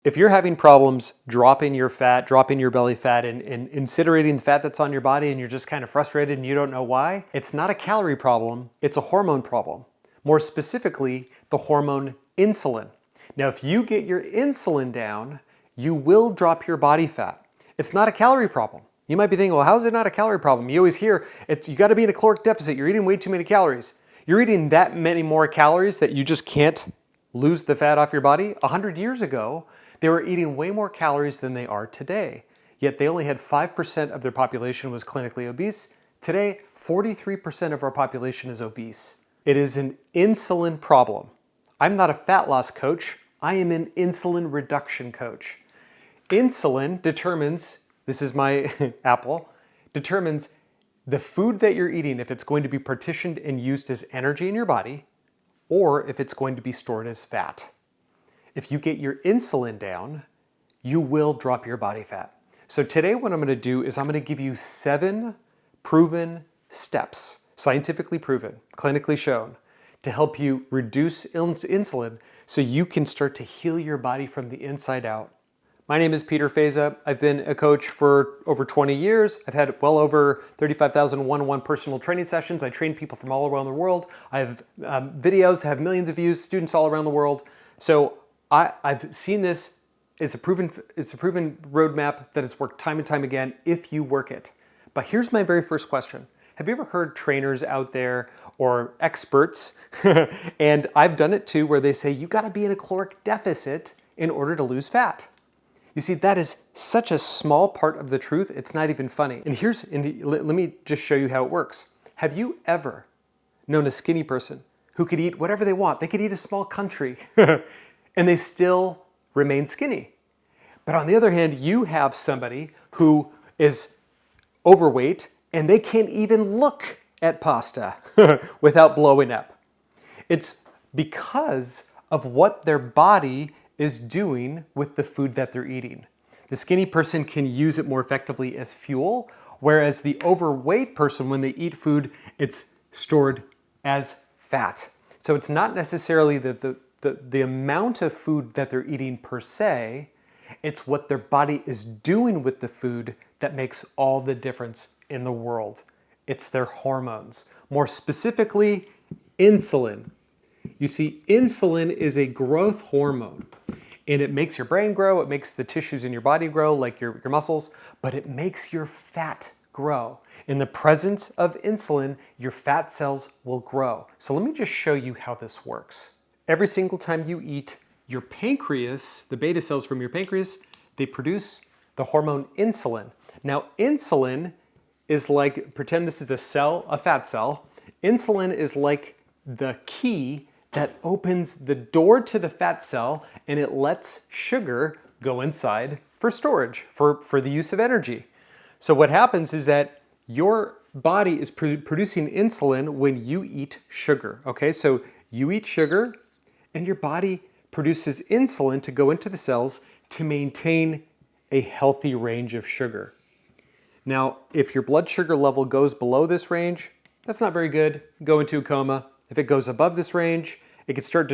If you're having problems dropping your fat, dropping your belly fat, and incinerating the fat that's on your body, and you're just kind of frustrated and you don't know why, it's not a calorie problem, it's a hormone problem. More specifically, the hormone insulin. Now, if you get your insulin down, you will drop your body fat. It's not a calorie problem. You might be thinking, well, how is it not a calorie problem? You always hear, you gotta be in a caloric deficit, you're eating way too many calories. You're eating that many more calories that you just can't lose the fat off your body. 100 years ago, they were eating way more calories than they are today. Yet they only had 5% of their population was clinically obese. Today, 43% of our population is obese. It is an insulin problem. I'm not a fat loss coach. I am an insulin reduction coach. Insulin determines, this is my apple, determines the food that you're eating, if it's going to be partitioned and used as energy in your body, or if it's going to be stored as fat. If you get your insulin down, you will drop your body fat. So today what I'm gonna do is I'm gonna give you 7 proven steps, scientifically proven, clinically shown, to help you reduce insulin so you can start to heal your body from the inside out. My name is Peter Feza. I've been a coach for over 20 years. I've had well over 35,000 one-on-one personal training sessions. I train people from all around the world. I have videos that have millions of views, students all around the world. So I've seen this. It's a proven roadmap that has worked time and time again if you work it. But here's my very first question. Have you ever heard trainers out there or experts, and I've done it too, where they say you gotta be in a caloric deficit in order to lose fat? You see, that is such a small part of the truth, it's not even funny. And let me just show you how it works. Have you ever known a skinny person who could eat whatever they want? They could eat a small country and they still remain skinny. But on the other hand, you have somebody who is overweight and they can't even look at pasta without blowing up. It's because of what their body is doing with the food that they're eating. The skinny person can use it more effectively as fuel, whereas the overweight person, when they eat food, it's stored as fat. So it's not necessarily the amount of food that they're eating per se, it's what their body is doing with the food that makes all the difference in the world. It's their hormones. More specifically, insulin. You see, insulin is a growth hormone, and it makes your brain grow, it makes the tissues in your body grow, like your muscles, but it makes your fat grow. In the presence of insulin, your fat cells will grow. So let me just show you how this works. Every single time you eat, your pancreas, the beta cells from your pancreas, they produce the hormone insulin. Now, insulin is like, pretend this is a cell, a fat cell. Insulin is like the key that opens the door to the fat cell, and it lets sugar go inside for storage, for the use of energy. So what happens is that your body is producing insulin when you eat sugar, okay? So you eat sugar, and your body produces insulin to go into the cells to maintain a healthy range of sugar. Now, if your blood sugar level goes below this range, that's not very good. Go into a coma. If it goes above this range, it can start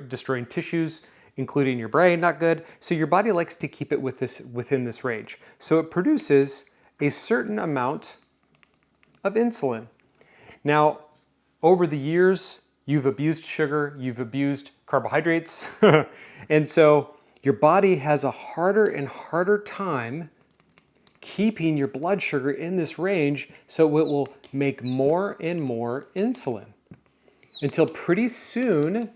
destroying tissues, including your brain, not good. So your body likes to keep it within this range. So it produces a certain amount of insulin. Now, over the years, you've abused sugar, you've abused carbohydrates, and so your body has a harder and harder time keeping your blood sugar in this range, so it will make more and more insulin until pretty soon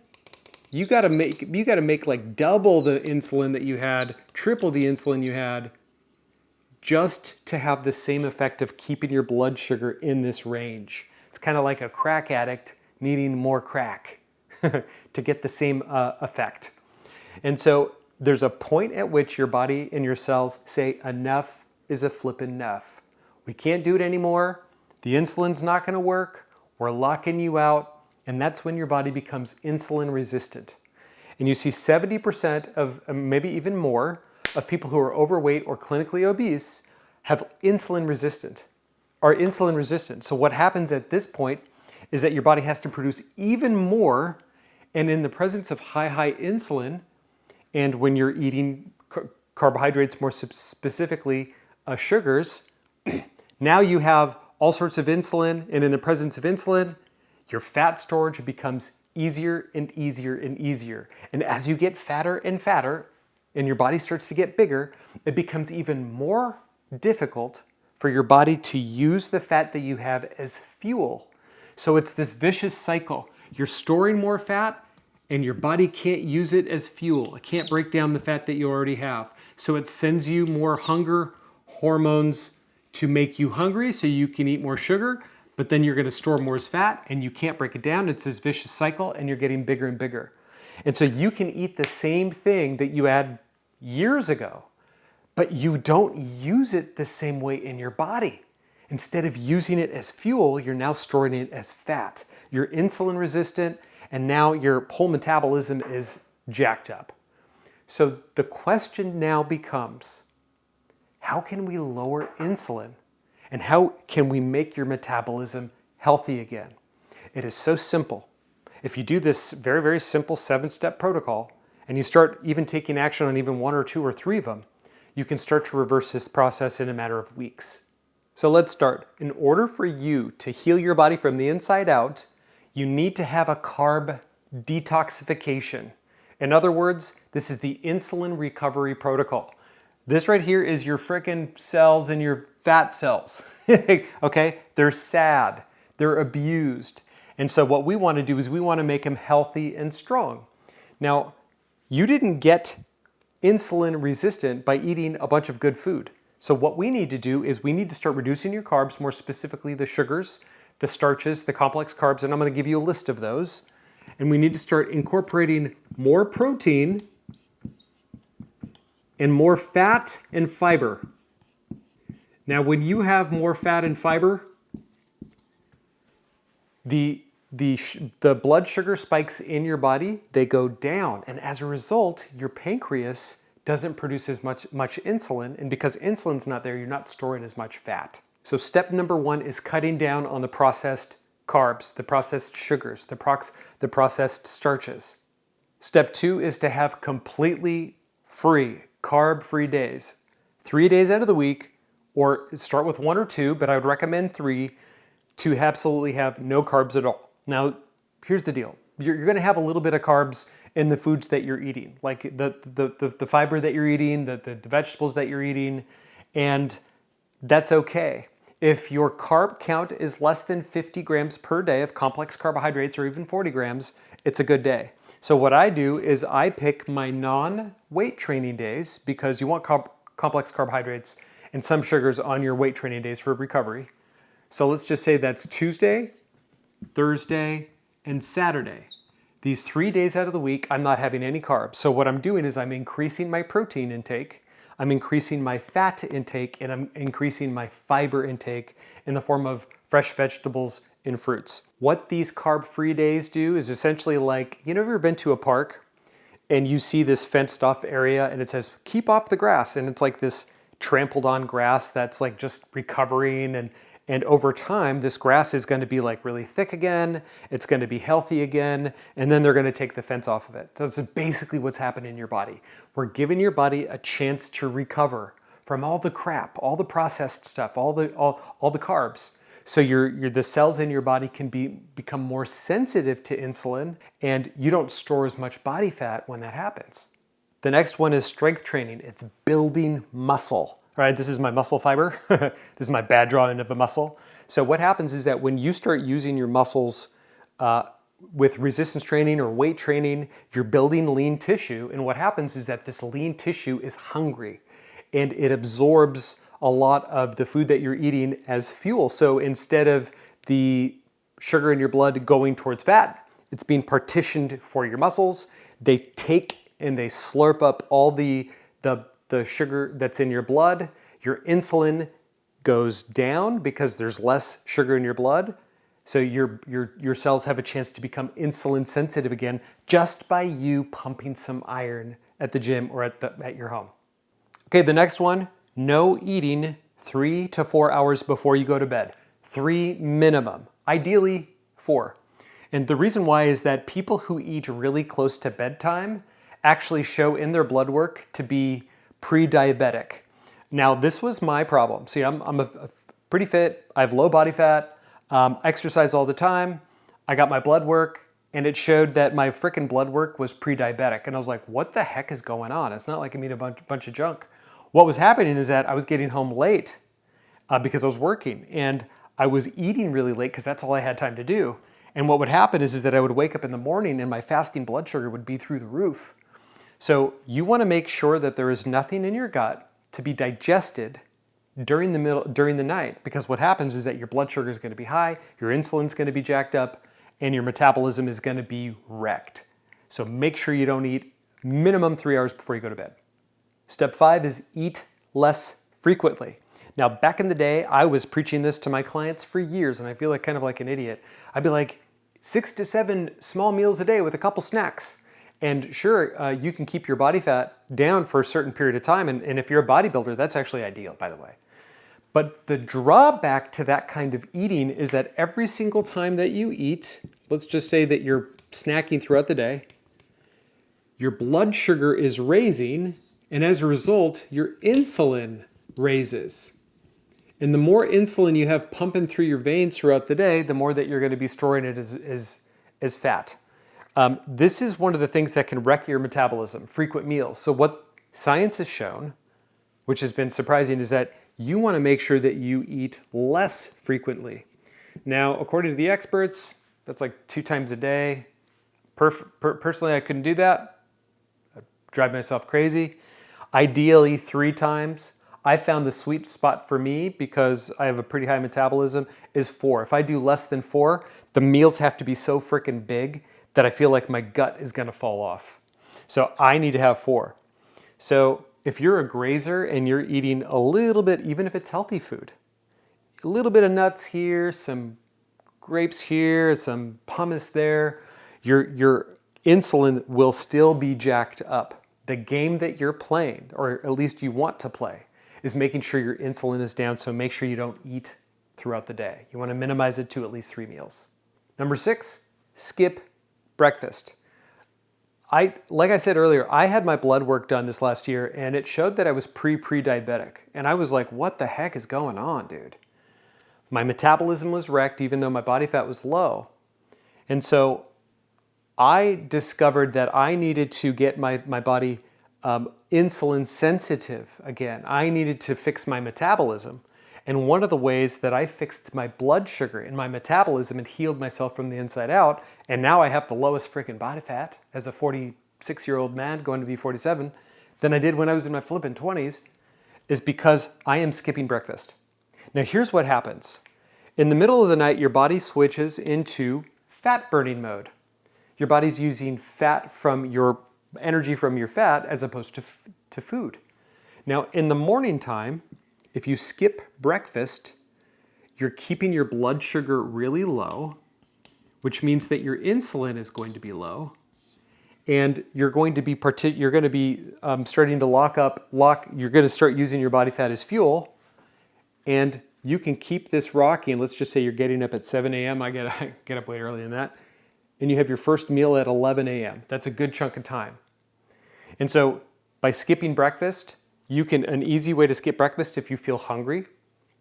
you gotta make like double the insulin that you had, triple the insulin you had, just to have the same effect of keeping your blood sugar in this range. It's kind of like a crack addict needing more crack to get the same effect. And so there's a point at which your body and your cells say enough is a flippin' enough. We can't do it anymore. The insulin's not gonna work. We're locking you out. And that's when your body becomes insulin resistant. And you see 70% of, maybe even more, of people who are overweight or clinically obese have insulin resistant. So what happens at this point is that your body has to produce even more, and in the presence of high insulin, and when you're eating carbohydrates, more specifically sugars, now you have all sorts of insulin, and in the presence of insulin, your fat storage becomes easier and easier and easier. And as you get fatter and fatter, and your body starts to get bigger, it becomes even more difficult for your body to use the fat that you have as fuel. So it's this vicious cycle. You're storing more fat, and your body can't use it as fuel. It can't break down the fat that you already have. So it sends you more hunger hormones to make you hungry so you can eat more sugar, but then you're gonna store more as fat and you can't break it down. It's this vicious cycle and you're getting bigger and bigger. And so you can eat the same thing that you had years ago, but you don't use it the same way in your body. Instead of using it as fuel, you're now storing it as fat. You're insulin resistant, and now your whole metabolism is jacked up. So the question now becomes, how can we lower insulin? And how can we make your metabolism healthy again? It is so simple. If you do this very, very simple 7-step protocol, and you start even taking action on even 1 or 2 or 3 of them, you can start to reverse this process in a matter of weeks. So let's start. In order for you to heal your body from the inside out, you need to have a carb detoxification. In other words, this is the insulin recovery protocol. This right here is your frickin' cells and your fat cells. Okay? They're sad. They're abused. And so what we want to do is we want to make them healthy and strong. Now, you didn't get insulin resistant by eating a bunch of good food. So what we need to do is we need to start reducing your carbs, more specifically the sugars, the starches, the complex carbs, and I'm going to give you a list of those. And we need to start incorporating more protein and more fat and fiber. Now, when you have more fat and fiber, the blood sugar spikes in your body, they go down. And as a result, your pancreas doesn't produce as much insulin. And because insulin's not there, you're not storing as much fat. So step number 1 is cutting down on the processed carbs, the processed sugars, the processed starches. Step 2 is to have completely free, carb-free days. 3 days out of the week, or start with 1 or 2, but I would recommend 3, to absolutely have no carbs at all. Now, here's the deal. You're gonna have a little bit of carbs in the foods that you're eating, like the fiber that you're eating, the vegetables that you're eating, and that's okay. If your carb count is less than 50 grams per day of complex carbohydrates, or even 40 grams, it's a good day. So what I do is I pick my non-weight training days, because you want complex carbohydrates and some sugars on your weight training days for recovery. So let's just say that's Tuesday, Thursday, and Saturday. These 3 days out of the week, I'm not having any carbs. So what I'm doing is I'm increasing my protein intake, I'm increasing my fat intake, and I'm increasing my fiber intake in the form of fresh vegetables and fruits. What these carb-free days do is essentially like, you know, have you ever been to a park and you see this fenced off area and it says, keep off the grass, and it's like this trampled on grass that's like just recovering, and over time, this grass is going to be like really thick again, it's going to be healthy again, and then they're going to take the fence off of it. So that's basically what's happening in your body. We're giving your body a chance to recover from all the crap, all the processed stuff, all the carbs. So the cells in your body can become more sensitive to insulin, and you don't store as much body fat when that happens. The next one is strength training. It's building muscle. All right, this is my muscle fiber. This is my bad drawing of a muscle. So what happens is that when you start using your muscles with resistance training or weight training, you're building lean tissue. And what happens is that this lean tissue is hungry, and it absorbs a lot of the food that you're eating as fuel. So instead of the sugar in your blood going towards fat, it's being partitioned for your muscles. They take and they slurp up all the sugar that's in your blood. Your insulin goes down because there's less sugar in your blood. So your cells have a chance to become insulin sensitive again just by you pumping some iron at the gym or at your home. Okay, the next one, no eating 3 to 4 hours before you go to bed. 3 minimum, ideally 4. And the reason why is that people who eat really close to bedtime actually show in their blood work to be pre-diabetic. Now, this was my problem. See, I'm pretty fit. I have low body fat. Exercise all the time. I got my blood work, and it showed that my frickin' blood work was pre-diabetic. And I was like, what the heck is going on? It's not like I'm eating a bunch of junk. What was happening is that I was getting home late because I was working, and I was eating really late because that's all I had time to do. And what would happen is that I would wake up in the morning and my fasting blood sugar would be through the roof. So you want to make sure that there is nothing in your gut to be digested during the night, because what happens is that your blood sugar is going to be high, your insulin's going to be jacked up, and your metabolism is going to be wrecked. So make sure you don't eat minimum 3 hours before you go to bed. Step 5 is eat less frequently. Now, back in the day, I was preaching this to my clients for years, and I feel like kind of like an idiot. I'd be like, 6 to 7 small meals a day with a couple snacks. And sure, you can keep your body fat down for a certain period of time. And if you're a bodybuilder, that's actually ideal, by the way. But the drawback to that kind of eating is that every single time that you eat, let's just say that you're snacking throughout the day, your blood sugar is raising, and as a result, your insulin raises. And the more insulin you have pumping through your veins throughout the day, the more that you're going to be storing it as fat. This is one of the things that can wreck your metabolism, frequent meals. So what science has shown, which has been surprising, is that you want to make sure that you eat less frequently. Now, according to the experts, that's like 2 times a day. Personally, I couldn't do that. I'd drive myself crazy. Ideally, 3 times. I found the sweet spot for me, because I have a pretty high metabolism, is 4. If I do less than 4, the meals have to be so freaking big that I feel like my gut is gonna fall off. So I need to have 4. So if you're a grazer and you're eating a little bit, even if it's healthy food, a little bit of nuts here, some grapes here, some hummus there, your insulin will still be jacked up. The game that you're playing, or at least you want to play, is making sure your insulin is down, so make sure you don't eat throughout the day. You want to minimize it to at least 3 meals. Number 6, skip breakfast. Like I said earlier, I had my blood work done this last year, and it showed that I was pre-diabetic. And I was like, what the heck is going on, dude? My metabolism was wrecked, even though my body fat was low. And so I discovered that I needed to get my body insulin sensitive again. I needed to fix my metabolism. And one of the ways that I fixed my blood sugar and my metabolism and healed myself from the inside out, and now I have the lowest freaking body fat as a 46-year-old man going to be 47 than I did when I was in my flippin' 20s, is because I am skipping breakfast. Now here's what happens. In the middle of the night, your body switches into fat burning mode. Your body's using fat from your energy from your fat as opposed to food. Now, in the morning time, if you skip breakfast, you're keeping your blood sugar really low, which means that your insulin is going to be low, and you're going to be starting to you're going to start using your body fat as fuel, and you can keep this rocking. Let's just say you're getting up at 7 a.m. I get up way earlier than that, and you have your first meal at 11 a.m. That's a good chunk of time. And so by skipping breakfast, an easy way to skip breakfast if you feel hungry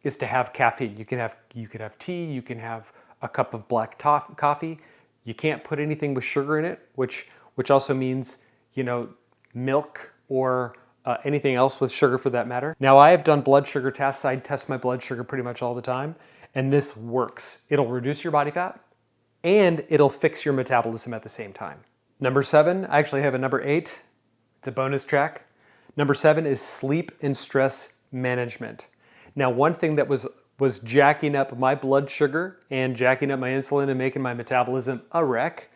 is to have caffeine. You can have tea, you can have a cup of black coffee. You can't put anything with sugar in it, which also means, milk or anything else with sugar for that matter. Now, I have done blood sugar tests. I test my blood sugar pretty much all the time, and this works. It'll reduce your body fat, and it'll fix your metabolism at the same time. Number 7, I actually have a number 8. It's a bonus track. Number 7 is sleep and stress management. Now, one thing that was jacking up my blood sugar and jacking up my insulin and making my metabolism a wreck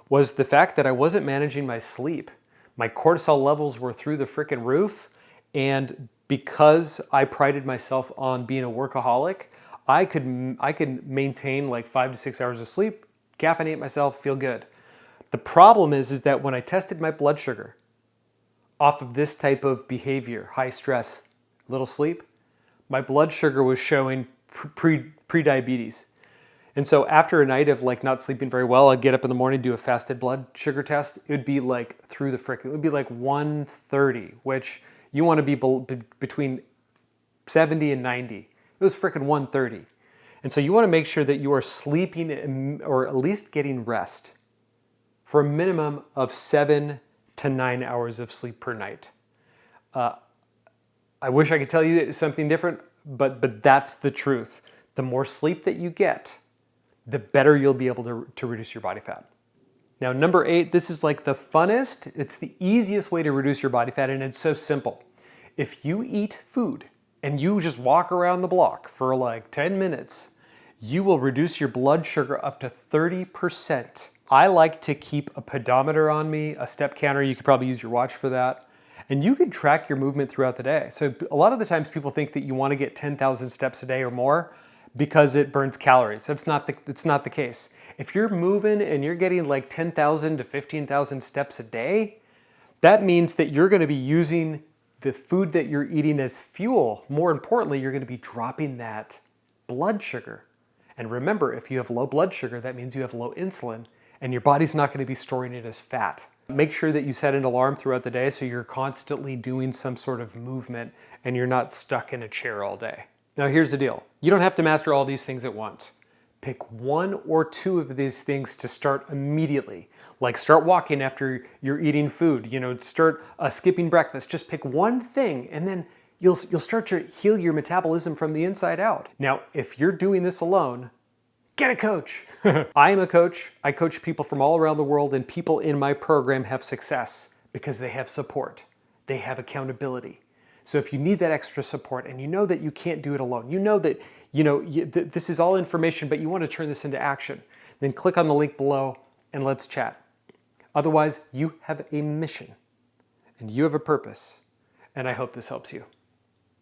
was the fact that I wasn't managing my sleep. My cortisol levels were through the frickin' roof, and because I prided myself on being a workaholic, I could maintain like 5 to 6 hours of sleep, caffeinate myself, feel good. The problem is that when I tested my blood sugar off of this type of behavior, high stress, little sleep, my blood sugar was showing pre-diabetes. And so after a night of like not sleeping very well, I'd get up in the morning, do a fasted blood sugar test. It would be like through the frick. It would be like 130, which You want to be between 70 and 90. It was freaking 130. And so you want to make sure that you are sleeping or at least getting rest for a minimum of 7 to 9 hours of sleep per night. I wish I could tell you something different, but that's the truth. The more sleep that you get, the better you'll be able to reduce your body fat. Now, number 8, this is like the funnest. It's the easiest way to reduce your body fat, and it's so simple. If you eat food and you just walk around the block for like 10 minutes, you will reduce your blood sugar up to 30%. I like to keep a pedometer on me, a step counter. You could probably use your watch for that. And you can track your movement throughout the day. So a lot of the times people think that you want to get 10,000 steps a day or more because it burns calories. That's not the case. If you're moving and you're getting like 10,000 to 15,000 steps a day, that means that you're going to be using the food that you're eating as fuel. More importantly, you're going to be dropping that blood sugar. And remember, if you have low blood sugar, that means you have low insulin, and your body's not going to be storing it as fat. Make sure that you set an alarm throughout the day so you're constantly doing some sort of movement and you're not stuck in a chair all day. Now here's the deal. You don't have to master all these things at once. Pick 1 or 2 of these things to start immediately. Like start walking after you're eating food, start skipping breakfast. Just pick one thing and then you'll start to heal your metabolism from the inside out. Now, if you're doing this alone, get a coach. I am a coach. I coach people from all around the world, and people in my program have success because they have support. They have accountability. So if you need that extra support and you know that you can't do it alone, you know that this is all information, but you want to turn this into action, then click on the link below and let's chat. Otherwise, you have a mission and you have a purpose, and I hope this helps you.